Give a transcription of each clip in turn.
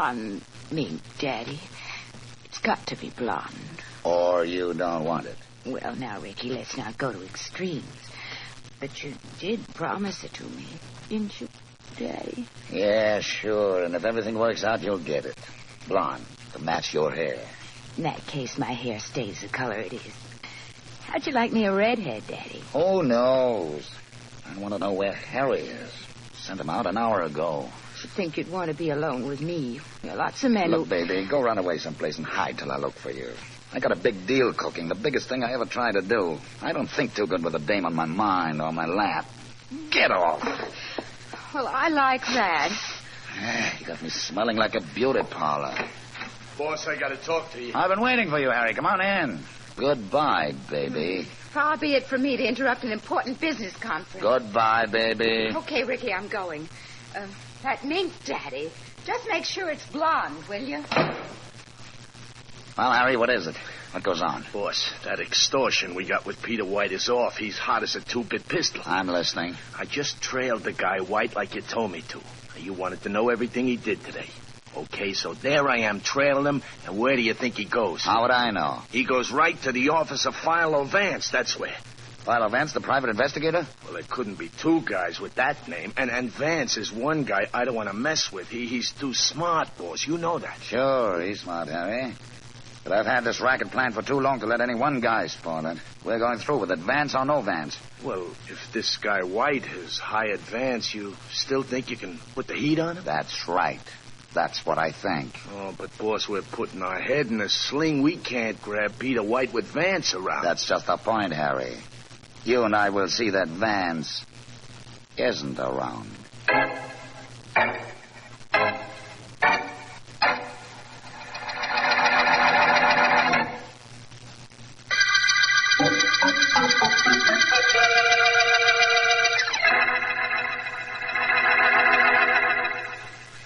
blonde mink, Daddy. It's got to be blonde. Or you don't want it? Well, now, Ricky, let's not go to extremes. But you did promise it to me, didn't you, Daddy? Yeah, sure. And if everything works out, you'll get it. Blonde, to match your hair. In that case, my hair stays the color it is. How'd you like me a redhead, Daddy? Who knows? I want to know where Harry is. Sent him out an hour ago. Should think you'd want to be alone with me. There are lots of men Look, baby, go run away someplace and hide till I look for you. I got a big deal cooking, the biggest thing I ever tried to do. I don't think too good with a dame on my mind or my lap. Get off. Well, I like that. You got me smelling like a beauty parlor. Boss, I got to talk to you. I've been waiting for you, Harry. Come on in. Goodbye, baby. Far be it from me to interrupt an important business conference. Goodbye, baby. Okay, Ricky, I'm going. That mink, Daddy. Just make sure it's blonde, will you? Well, Harry, what is it? What goes on? Boss, that extortion we got with Peter White is off. He's hot as a two-bit pistol. I'm listening. I just trailed the guy White like you told me to. You wanted to know everything he did today. Okay, so there I am trailing him, and where do you think he goes? How would I know? He goes right to the office of Philo Vance, that's where. Philo Vance, the private investigator? Well, there couldn't be two guys with that name, and Vance is one guy I don't want to mess with. He's too smart, boss. You know that. Sure, he's smart, Harry. But I've had this racket planned for too long to let any one guy spoil it. We're going through with it, Vance or no Vance. Well, if this guy White has hired Vance, you still think you can put the heat on him? That's right. That's what I think. Oh, but, boss, we're putting our head in a sling. We can't grab Peter White with Vance around. That's just the point, Harry. You and I will see that Vance isn't around.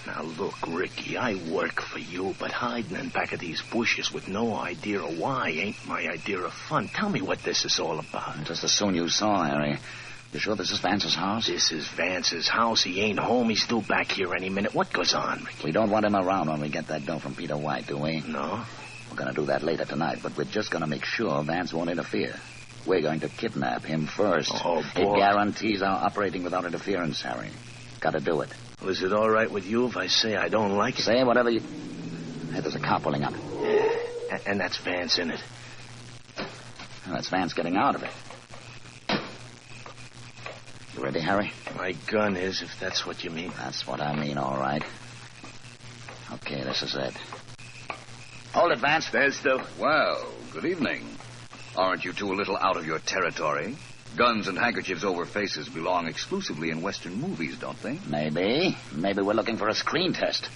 Now, look, Ricky, I work for you, but hiding in back of these bushes with no idea of why ain't my idea of fun. Tell me what this is all about. Just as soon you saw, Harry. You sure this is Vance's house? This is Vance's house. He ain't home. He's due back here any minute. What goes on, Ricky? We don't want him around when we get that dough from Peter White, do we? No. We're going to do that later tonight, but we're just going to make sure Vance won't interfere. We're going to kidnap him first. Oh, boy. It guarantees our operating without interference, Harry. Got to do it. Well, is it all right with you if I say I don't like it? Say whatever you... Hey, there's a car pulling up. Yeah, and that's Vance in it. Well, that's Vance getting out of it. You ready, Harry? My gun is, if that's what you mean. That's what I mean, all right. Okay, this is it. Hold it, Vance. There's the... Well, good evening. Aren't you two a little out of your territory? Guns and handkerchiefs over faces belong exclusively in Western movies, don't they? Maybe. Maybe we're looking for a screen test.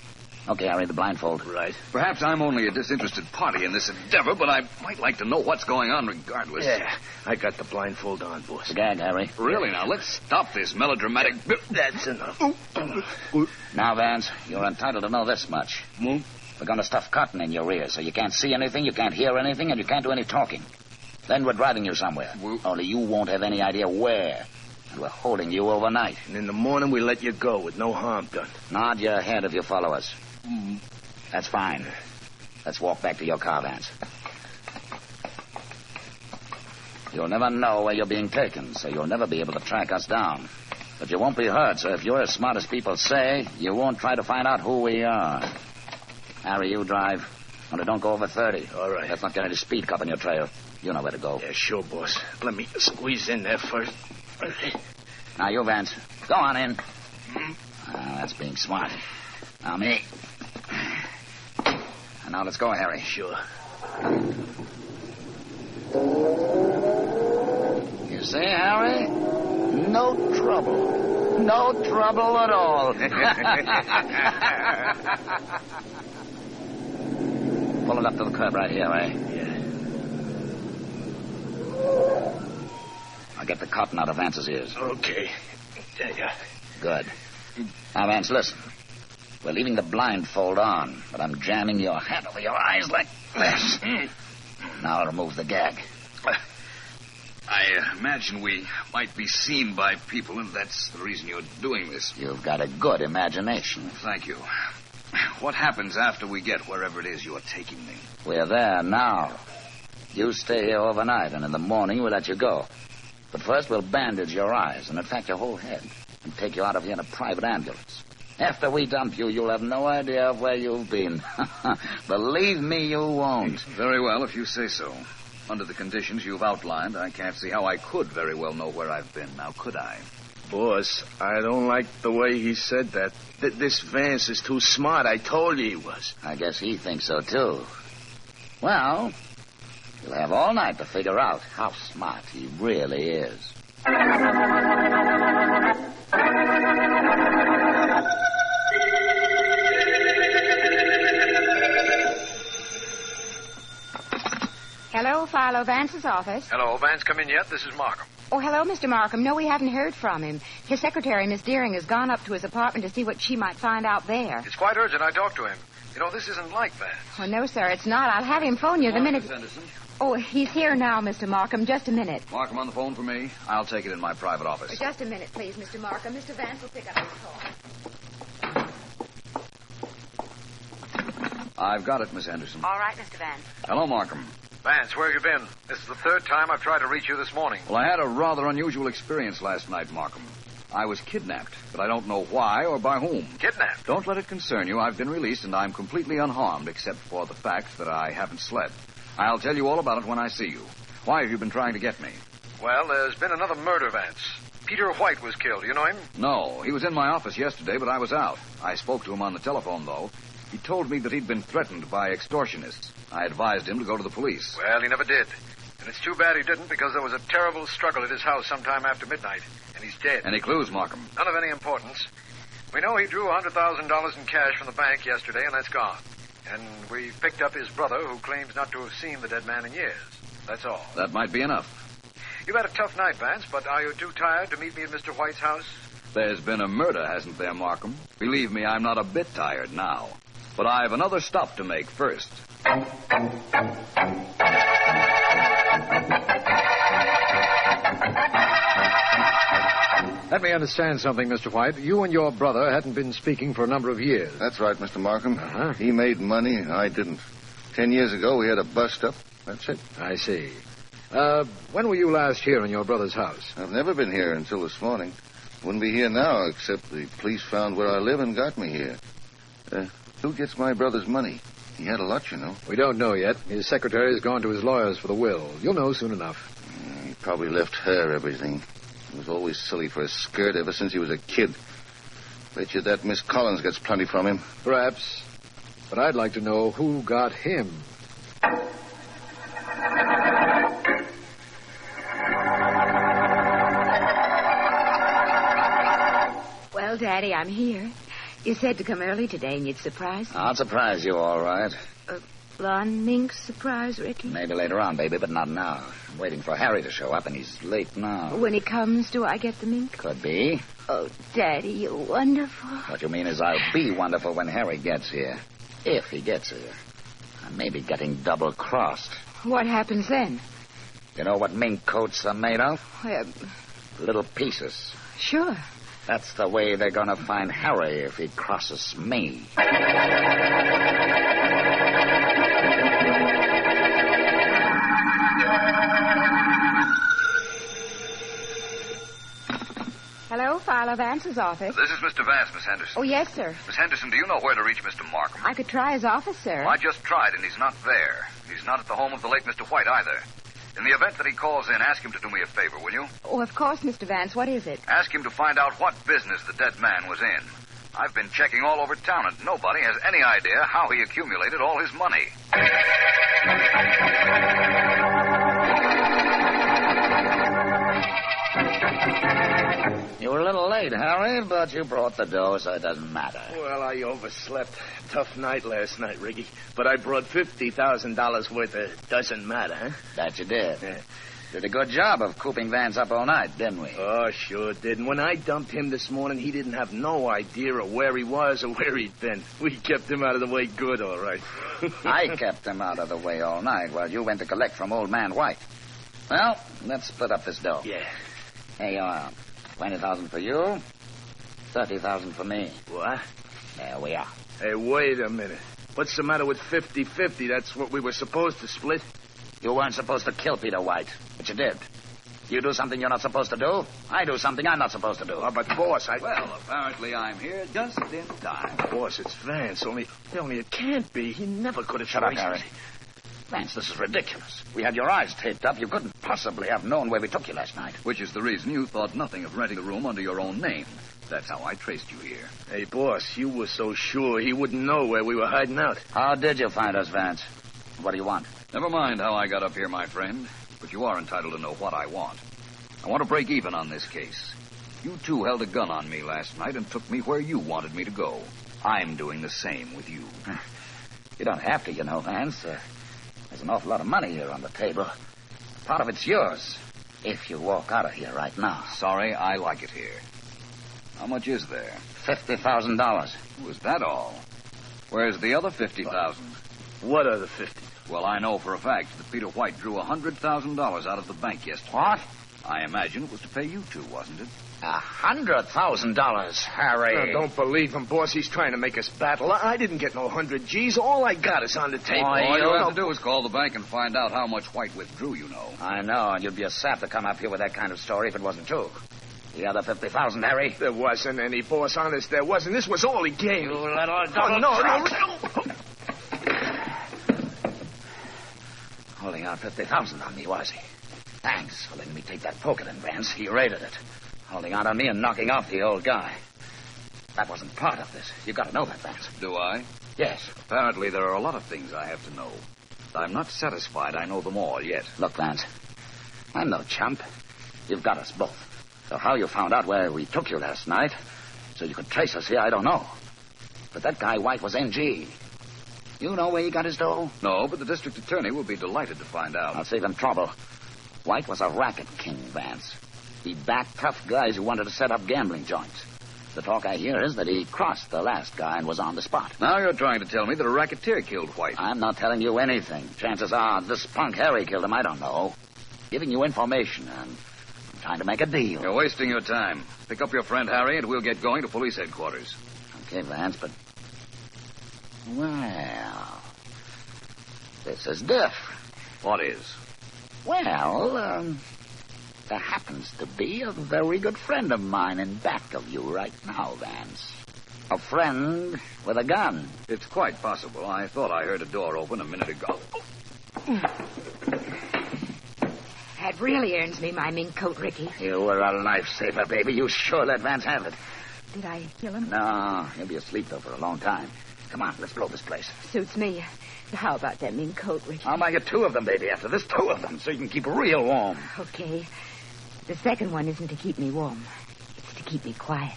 Okay, Harry, the blindfold. Right. Perhaps I'm only a disinterested party in this endeavor, but I might like to know what's going on regardless. Yeah, I got the blindfold on, boss. The gag, Harry. Really, now, let's stop this melodramatic... That's enough. Now, Vance, you're entitled to know this much. We're going to stuff cotton in your ears so you can't see anything, you can't hear anything, and you can't do any talking. Then we're driving you somewhere. Only you won't have any idea where. And we're holding you overnight. And in the morning, we let you go with no harm done. Nod your head if you follow us. That's fine. Let's walk back to your car, Vance. You'll never know where you're being taken, so you'll never be able to track us down. But you won't be hurt, so if you're as smart as people say, you won't try to find out who we are. Harry, you drive. Only don't go over 30. All right. Let's not get any speed cop on your trail. You know where to go. Yeah, sure, boss. Let me squeeze in there first. Now, you, Vance. Go on in. That's being smart. Now, me. And now let's go, Harry. Sure. You see, Harry? No trouble. No trouble at all. Pull it up to the curb right here, eh? Yeah. I'll get the cotton out of Vance's ears. Okay. Yeah. Good. Now, Vance, listen. We're leaving the blindfold on, but I'm jamming your hat over your eyes like this. Now I'll remove the gag. I imagine we might be seen by people, and that's the reason you're doing this. You've got a good imagination. Thank you. what happens after we get wherever it is you're taking me? We're there now. You stay here overnight, and in the morning we'll let you go. But first we'll bandage your eyes, and in fact your whole head, and take you out of here in a private ambulance. After we dump you, you'll have no idea of where you've been. Believe me, you won't. Very well, if you say so. Under the conditions you've outlined, I can't see how I could very well know where I've been. Now, could I? Boss, I don't like the way he said that. This Vance is too smart. I told you he was. I guess he thinks so, too. Well, you'll have all night to figure out how smart he really is. Hello, Philo Vance's office. Hello, Vance, come in yet? This is Markham. Oh, hello, Mr. Markham. No, we haven't heard from him. His secretary, Miss Deering, has gone up to his apartment to see what she might find out there. It's quite urgent I talk to him. You know, this isn't like Vance. Oh, no, sir, it's not. I'll have him phone you the minute... Miss Henderson. Oh, he's here now, Mr. Markham. Just a minute. Markham on the phone for me. I'll take it in my private office. Just a minute, please, Mr. Markham. Mr. Vance will pick up his call. I've got it, Miss Henderson. All right, Mr. Vance. Hello, Markham. Vance, where have you been? This is the third time I've tried to reach you this morning. Well, I had a rather unusual experience last night, Markham. I was kidnapped, but I don't know why or by whom. Kidnapped? Don't let it concern you. I've been released, and I'm completely unharmed, except for the fact that I haven't slept. I'll tell you all about it when I see you. Why have you been trying to get me? Well, there's been another murder, Vance. Peter White was killed. You know him? No, he was in my office yesterday, but I was out. I spoke to him on the telephone, though. He told me that he'd been threatened by extortionists. I advised him to go to the police. Well, he never did. And it's too bad he didn't, because there was a terrible struggle at his house sometime after midnight, and he's dead. Any clues, Markham? None of any importance. We know he drew $100,000 in cash from the bank yesterday, and that's gone. And we picked up his brother, who claims not to have seen the dead man in years. That's all. That might be enough. You've had a tough night, Vance, but are you too tired to meet me at Mr. White's house? There's been a murder, hasn't there, Markham? Believe me, I'm not a bit tired now. But I've another stop to make first. Let me understand something, Mr. White. You and your brother hadn't been speaking for a number of years. That's right, Mr. Markham. Uh-huh. He made money, I didn't. 10 years ago, we had a bust-up. That's it. I see. When were you last here in your brother's house? I've never been here until this morning. Wouldn't be here now, except the police found where I live and got me here. Who gets my brother's money? He had a lot, you know. We don't know yet. His secretary has gone to his lawyers for the will. You'll know soon enough. He probably left her everything. He was always silly for a skirt ever since he was a kid. Bet you that Miss Collins gets plenty from him. Perhaps. But I'd like to know who got him. Well, Daddy, I'm here. You said to come early today and you'd surprise me. I'll surprise you, all right. Blonde mink surprise, Ricky? Maybe later on, baby, but not now. I'm waiting for Harry to show up, and he's late now. When he comes, do I get the mink? Could be. Oh, Daddy, you're wonderful. What you mean is I'll be wonderful when Harry gets here. If he gets here. I may be getting double-crossed. What happens then? You know what mink coats are made of? Little pieces. Sure. That's the way they're going to find Harry if he crosses me. Hello, Philo Vance's office. This is Mr. Vance, Miss Henderson. Oh, yes, sir. Miss Henderson, do you know where to reach Mr. Markham? I could try his office, sir. Well, I just tried, and he's not there. He's not at the home of the late Mr. White, either. In the event that he calls in, ask him to do me a favor, will you? Oh, of course, Mr. Vance. What is it? Ask him to find out what business the dead man was in. I've been checking all over town, and nobody has any idea how he accumulated all his money. You were a little late, Harry, but you brought the dough, so it doesn't matter. Well, I overslept. Tough night last night, Ricky. But I brought $50,000 worth of doesn't matter, huh? That you did. Yeah. Did a good job of cooping Vance up all night, didn't we? Oh, sure did. And when I dumped him this morning, he didn't have no idea of where he was or where he'd been. We kept him out of the way good, all right. I kept him out of the way all night while you went to collect from old man White. Well, let's split up this dough. Yeah. Here you are. 20,000 for you, 30,000 for me. What? There we are. Hey, wait a minute. What's the matter with 50-50? That's what we were supposed to split. You weren't supposed to kill Peter White, but you did. You do something you're not supposed to do. I do something I'm not supposed to do. Oh, but, boss, Well, apparently I'm here just in time. Boss, it's Vance. Only it can't be. He never could have... Shut up, Harry. Vance, this is ridiculous. We had your eyes taped up. You couldn't possibly have known where we took you last night. Which is the reason you thought nothing of renting a room under your own name. That's how I traced you here. Hey, boss, you were so sure he wouldn't know where we were hiding out. How did you find us, Vance? What do you want? Never mind how I got up here, my friend. But you are entitled to know what I want. I want to break even on this case. You two held a gun on me last night and took me where you wanted me to go. I'm doing the same with you. You don't have to, you know, Vance. There's an awful lot of money here on the table. Part of it's yours, if you walk out of here right now. Sorry, I like it here. How much is there? $50,000. Was that all? Where's the other $50,000? What other 50? Well, I know for a fact that Peter White drew $100,000 out of the bank yesterday. What? I imagine it was to pay you two, wasn't it? $100,000, Harry. No, don't believe him, boss. He's trying to make us battle. I didn't get no 100 G's. All I got is on the table. All you have to do is call the bank and find out how much White withdrew, you know. I know, and you'd be a sap to come up here with that kind of story if it wasn't true. The other $50,000, Harry? There wasn't any, boss. Honest, there wasn't. This was all he gave me. You little no. Holding out $50,000 on me, was he? Thanks for letting me take that poker then, Vance. He raided it. Holding out on me and knocking off the old guy. That wasn't part of this. You got to know that, Vance. Do I? Yes. Apparently there are a lot of things I have to know. I'm not satisfied I know them all yet. Look, Vance, I'm no chump. You've got us both. So how you found out where we took you last night, so you could trace us here, I don't know. But that guy White was NG. You know where he got his dough? No, but the district attorney will be delighted to find out. I'll save him trouble. White was a racket king, Vance. He backed tough guys who wanted to set up gambling joints. The talk I hear is that he crossed the last guy and was on the spot. Now you're trying to tell me that a racketeer killed White. I'm not telling you anything. Chances are this punk Harry killed him, I don't know. Giving you information and I'm trying to make a deal. You're wasting your time. Pick up your friend Harry and we'll get going to police headquarters. Okay, Vance, but... Well... This is different. What is? Well, there happens to be a very good friend of mine in back of you right now, Vance. A friend with a gun. It's quite possible. I thought I heard a door open a minute ago. That really earns me my mink coat, Ricky. You were a lifesaver, baby. You sure let Vance have it. Did I kill him? No, he'll be asleep, though, for a long time. Come on, let's blow this place. Suits me. How about that mink coat, Ricky? I'll buy you 2 of them, baby, after this. 2 of them, so you can keep real warm. Okay. The second one isn't to keep me warm. It's to keep me quiet.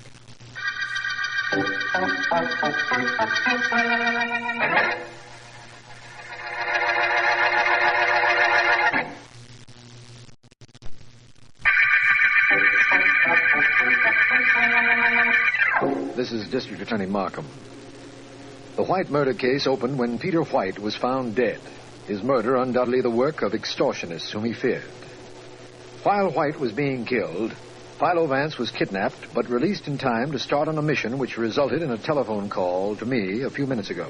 This is District Attorney Markham. The White murder case opened when Peter White was found dead. His murder undoubtedly the work of extortionists whom he feared. While White was being killed, Philo Vance was kidnapped but released in time to start on a mission which resulted in a telephone call to me a few minutes ago.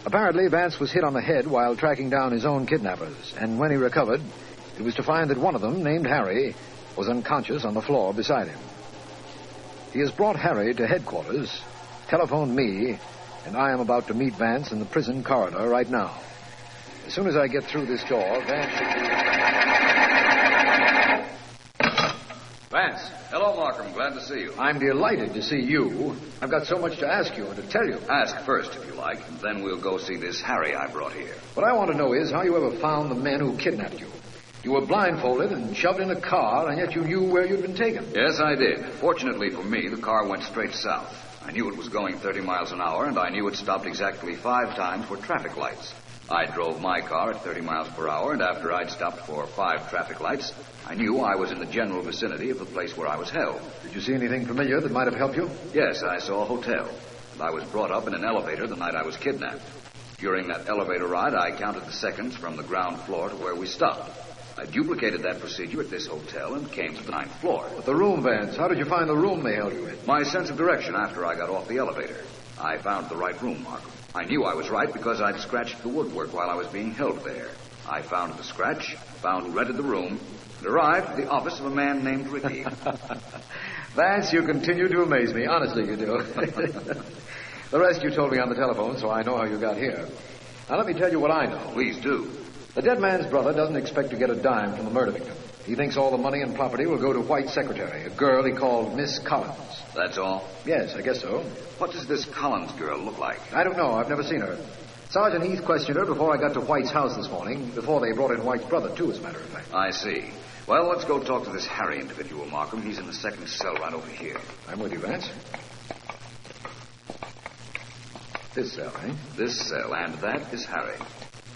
Apparently, Vance was hit on the head while tracking down his own kidnappers, and when he recovered, it was to find that one of them, named Harry, was unconscious on the floor beside him. He has brought Harry to headquarters, telephoned me, and I am about to meet Vance in the prison corridor right now. As soon as I get through this door, Vance should be... Vance. Hello, Markham. Glad to see you. I'm delighted to see you. I've got so much to ask you and to tell you. Ask first, if you like, and then we'll go see this Harry I brought here. What I want to know is how you ever found the men who kidnapped you. You were blindfolded and shoved in a car, and yet you knew where you'd been taken. Yes, I did. Fortunately for me, the car went straight south. I knew it was going 30 miles an hour, and I knew it stopped exactly 5 times for traffic lights. I drove my car at 30 miles per hour, and after I'd stopped for 5 traffic lights, I knew I was in the general vicinity of the place where I was held. Did you see anything familiar that might have helped you? Yes, I saw a hotel, and I was brought up in an elevator the night I was kidnapped. During that elevator ride, I counted the seconds from the ground floor to where we stopped. I duplicated that procedure at this hotel and came to the 9th floor. But the room, Vance. How did you find the room they held you in? My sense of direction after I got off the elevator. I found the right room, Markham. I knew I was right because I'd scratched the woodwork while I was being held there. I found the scratch, found who rented the room, and arrived at the office of a man named Ricky. Vance, you continue to amaze me. Honestly, you do. The rest you told me on the telephone, so I know how you got here. Now, let me tell you what I know. Please do. The dead man's brother doesn't expect to get a dime from the murder victim. He thinks all the money and property will go to White's secretary, a girl he called Miss Collins. That's all? Yes, I guess so. What does this Collins girl look like? I don't know. I've never seen her. Sergeant Heath questioned her before I got to White's house this morning, before they brought in White's brother, too, as a matter of fact. I see. Well, let's go talk to this Harry individual, Markham. He's in the second cell right over here. I'm with you, Vance. This cell, eh? This cell, and that is Harry.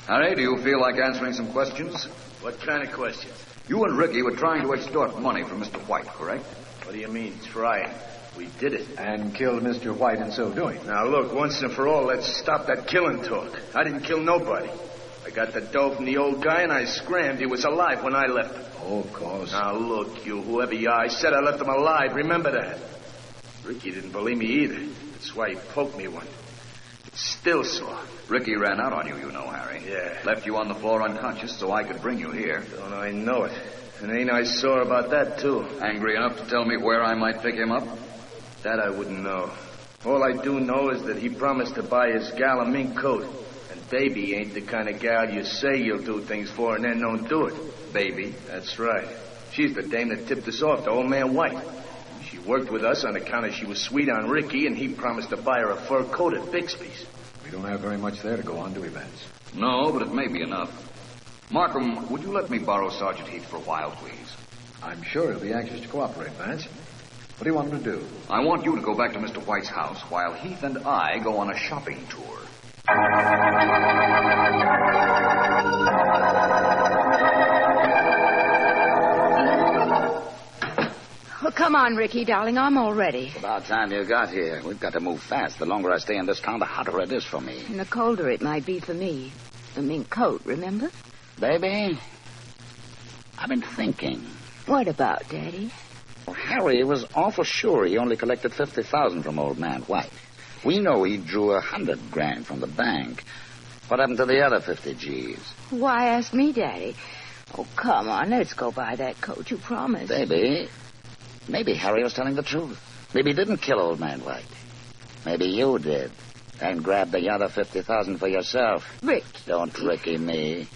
Harry, do you feel like answering some questions? What kind of questions? You and Ricky were trying to extort money from Mr. White, correct? What do you mean, trying? We did it. And killed Mr. White in so doing. Now, look, once and for all, let's stop that killing talk. I didn't kill nobody. I got the dough from the old guy, and I scrammed. He was alive when I left him. Oh, of course. Now, look, you, whoever you are, I said I left him alive. Remember that. Ricky didn't believe me either. That's why he poked me one. It's still sore. Ricky ran out on you, you know, Harry. Yeah. Left you on the floor unconscious so I could bring you here. Don't I know it? And ain't I sore about that, too? Angry enough to tell me where I might pick him up? That I wouldn't know. All I do know is that he promised to buy his gal a mink coat. And Baby ain't the kind of gal you say you'll do things for and then don't do it. Baby? That's right. She's the dame that tipped us off to old man White. She worked with us on account of she was sweet on Ricky, and he promised to buy her a fur coat at Bixby's. We don't have very much there to go on, do we, Vance? No, but it may be enough. Markham, would you let me borrow Sergeant Heath for a while, please? I'm sure he'll be anxious to cooperate, Vance. What do you want him to do? I want you to go back to Mr. White's house while Heath and I go on a shopping tour. Well, come on, Ricky, darling. I'm all ready. It's about time you got here. We've got to move fast. The longer I stay in this town, the hotter it is for me. And the colder it might be for me. The mink coat, remember? Baby, I've been thinking. What about, Daddy? Well, Harry was awful sure he only collected $50,000 from old man White. We know he drew $100,000 from the bank. What happened to the other 50 G's? Why ask me, Daddy? Oh, come on, let's go buy that coat you promised. Baby, maybe Harry was telling the truth. Maybe he didn't kill old man White. Maybe you did. And grabbed the other $50,000 for yourself. Rick. Don't Ricky me.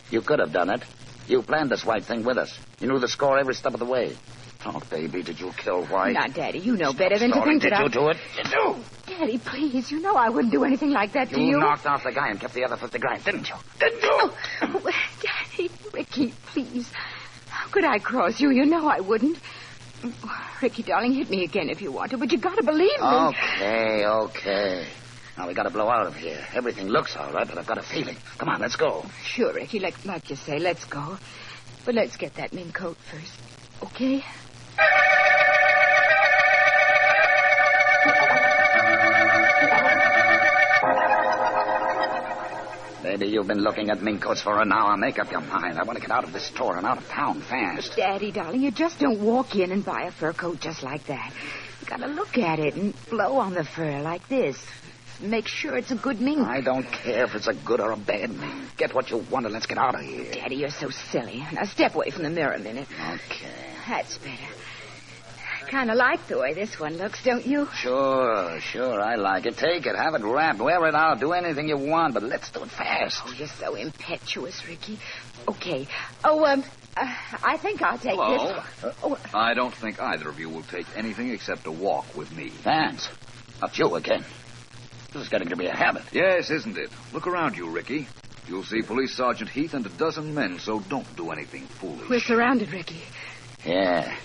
You could have done it. You planned this White thing with us. You knew the score every step of the way. Oh, baby, did you kill White? Now, Daddy, you know better than to think that Did you do it? You do. Daddy, please, you know I wouldn't do anything like that to you. You knocked off the guy and kept the other $50,000, didn't you? Didn't you? Oh, Daddy, Ricky, please. How could I cross you? You know I wouldn't. Ricky, darling, hit me again if you want to, but you gotta believe me. Okay. Now we gotta blow out of here. Everything looks all right, but I've got a feeling. Come on, let's go. Sure, Ricky, like you say, let's go. But let's get that mink coat first, okay? Baby, you've been looking at mink coats for an hour. Make up your mind. I want to get out of this store and out of town fast. Daddy, darling, you just don't walk in and buy a fur coat just like that. You gotta look at it and blow on the fur like this. Make sure it's a good mink. I don't care if it's a good or a bad mink. Get what you want and let's get out of here. Daddy, you're so silly. Now step away from the mirror a minute. Okay. That's better. Kind of like the way this one looks, don't you? Sure, I like it. Take it, have it wrapped, wear it out, do anything you want, but let's do it fast. Oh, you're so impetuous, Ricky. Okay. Oh, I think I'll take this. I don't think either of you will take anything except a walk with me. Vance, not you again. This is getting to be a habit. Yes, isn't it? Look around you, Ricky. You'll see Police Sergeant Heath and a dozen men, so don't do anything foolish. We're surrounded, Ricky. Yeah.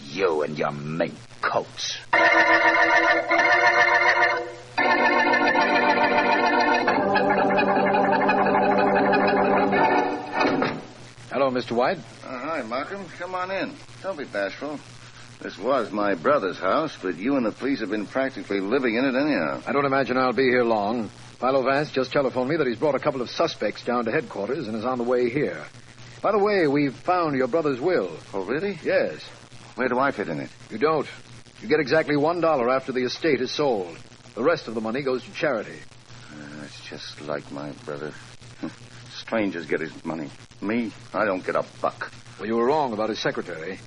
You and your mink coats. Hello, Mr. White. Hi, Markham. Come on in. Don't be bashful. This was my brother's house, but you and the police have been practically living in it anyhow. I don't imagine I'll be here long. Philo Vance just telephoned me that he's brought a couple of suspects down to headquarters and is on the way here. By the way, we've found your brother's will. Oh, really? Yes. Where do I fit in it? You don't. You get exactly $1 after the estate is sold. The rest of the money goes to charity. It's just like my brother. Strangers get his money. Me, I don't get a buck. Well, you were wrong about his secretary.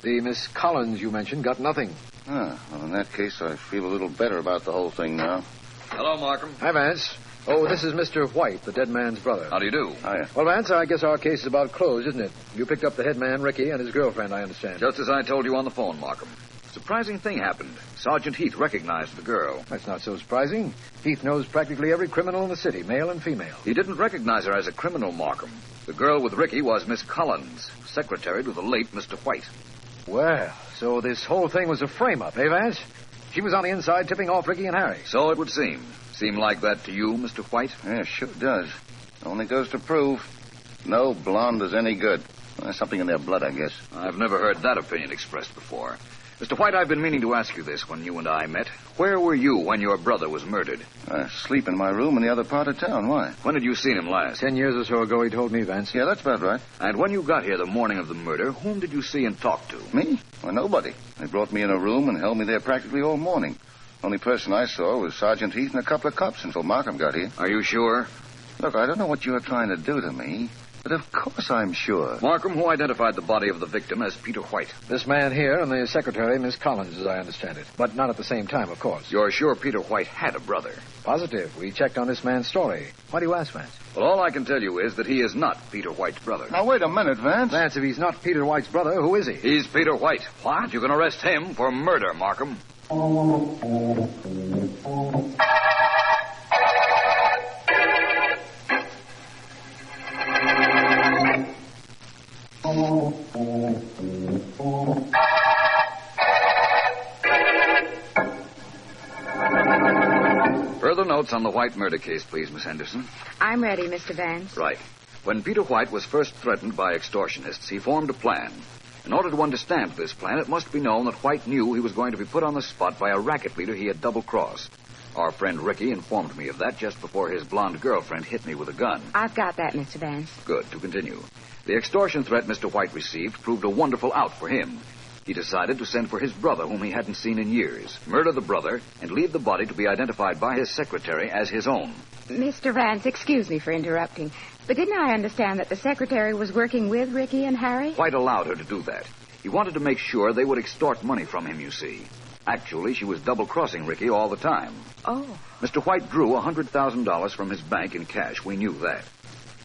The Miss Collins you mentioned got nothing. Well, in that case, I feel a little better about the whole thing now. Hello, Markham. Hi, Vance. Oh, this is Mr. White, the dead man's brother. How do you do? Hiya. Well, Vance, I guess our case is about closed, isn't it? You picked up the head man, Ricky, and his girlfriend, I understand. Just as I told you on the phone, Markham. Surprising thing happened. Sergeant Heath recognized the girl. That's not so surprising. Heath knows practically every criminal in the city, male and female. He didn't recognize her as a criminal, Markham. The girl with Ricky was Miss Collins, secretary to the late Mr. White. Well, so this whole thing was a frame-up, eh, Vance? She was on the inside tipping off Ricky and Harry. So it would seem. Seem like that to you, Mr. White? Yeah, sure does. Only goes to prove no blonde is any good. There's something in their blood, I guess. I've never heard that opinion expressed before. Mr. White, I've been meaning to ask you this when you and I met. Where were you when your brother was murdered? I sleep in my room in the other part of town. Why? When had you seen him last? 10 years or so ago, he told me, Vance. Yeah, that's about right. And when you got here the morning of the murder, whom did you see and talk to? Me? Well, nobody. They brought me in a room and held me there practically all morning. Only person I saw was Sergeant Heath and a couple of cops until Markham got here. Are you sure? Look, I don't know what you're trying to do to me, but of course I'm sure. Markham, who identified the body of the victim as Peter White? This man here and the secretary, Miss Collins, as I understand it. But not at the same time, of course. You're sure Peter White had a brother? Positive. We checked on this man's story. Why do you ask, Vance? Well, all I can tell you is that he is not Peter White's brother. Now, wait a minute, Vance. Vance, if he's not Peter White's brother, who is he? He's Peter White. What? You can arrest him for murder, Markham. Further notes on the White murder case, please, Miss Henderson. I'm ready, Mr. Vance. Right. When Peter White was first threatened by extortionists, he formed a plan. In order to understand this plan, it must be known that White knew he was going to be put on the spot by a racket leader he had double-crossed. Our friend Ricky informed me of that just before his blonde girlfriend hit me with a gun. I've got that, Mr. Vance. Good. To continue. The extortion threat Mr. White received proved a wonderful out for him. He decided to send for his brother, whom he hadn't seen in years, murder the brother, and leave the body to be identified by his secretary as his own. Mr. Vance, excuse me for interrupting, but didn't I understand that the secretary was working with Ricky and Harry? White allowed her to do that. He wanted to make sure they would extort money from him, you see. Actually, she was double-crossing Ricky all the time. Oh. Mr. White drew $100,000 from his bank in cash. We knew that.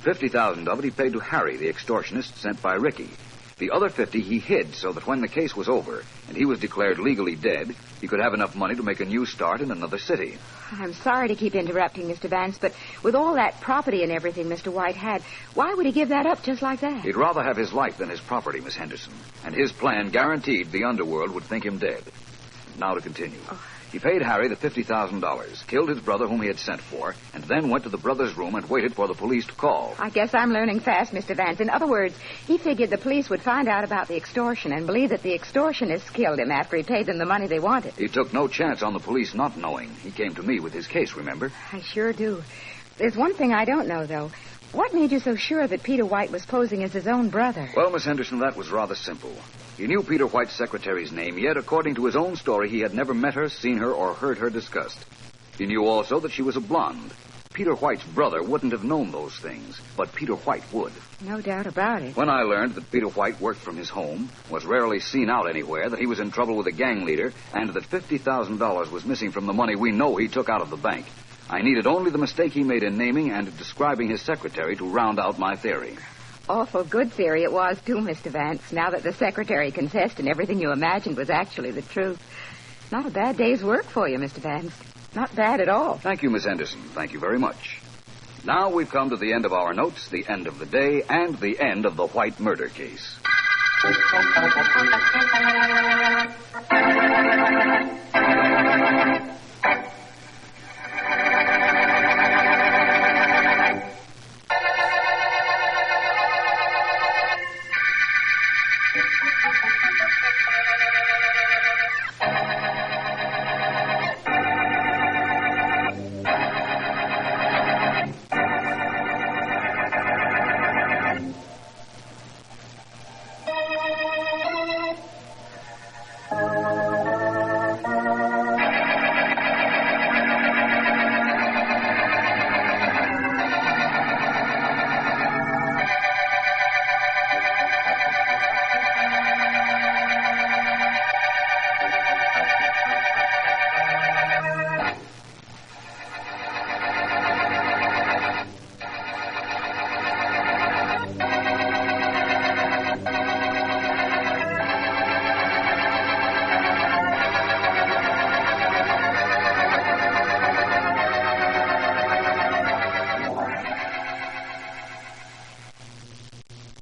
$50,000 of it he paid to Harry, the extortionist sent by Ricky. The other $50,000 he hid so that when the case was over and he was declared legally dead, he could have enough money to make a new start in another city. I'm sorry to keep interrupting, Mr. Vance, but with all that property and everything Mr. White had, why would he give that up just like that? He'd rather have his life than his property, Miss Henderson. And his plan guaranteed the underworld would think him dead. Now to continue. Oh. He paid Harry the $50,000, killed his brother whom he had sent for, and then went to the brother's room and waited for the police to call. I guess I'm learning fast, Mr. Vance. In other words, he figured the police would find out about the extortion and believe that the extortionists killed him after he paid them the money they wanted. He took no chance on the police not knowing. He came to me with his case, remember? I sure do. There's one thing I don't know, though. What made you so sure that Peter White was posing as his own brother? Well, Miss Henderson, that was rather simple. He knew Peter White's secretary's name, yet, according to his own story, he had never met her, seen her, or heard her discussed. He knew also that she was a blonde. Peter White's brother wouldn't have known those things, but Peter White would. No doubt about it. When I learned that Peter White worked from his home, was rarely seen out anywhere, that he was in trouble with a gang leader, and that $50,000 was missing from the money we know he took out of the bank, I needed only the mistake he made in naming and describing his secretary to round out my theory. Awful good theory it was, too, Mr. Vance, now that the secretary confessed and everything you imagined was actually the truth. Not a bad day's work for you, Mr. Vance. Not bad at all. Thank you, Miss Henderson. Thank you very much. Now we've come to the end of our notes, the end of the day, and the end of the White murder case.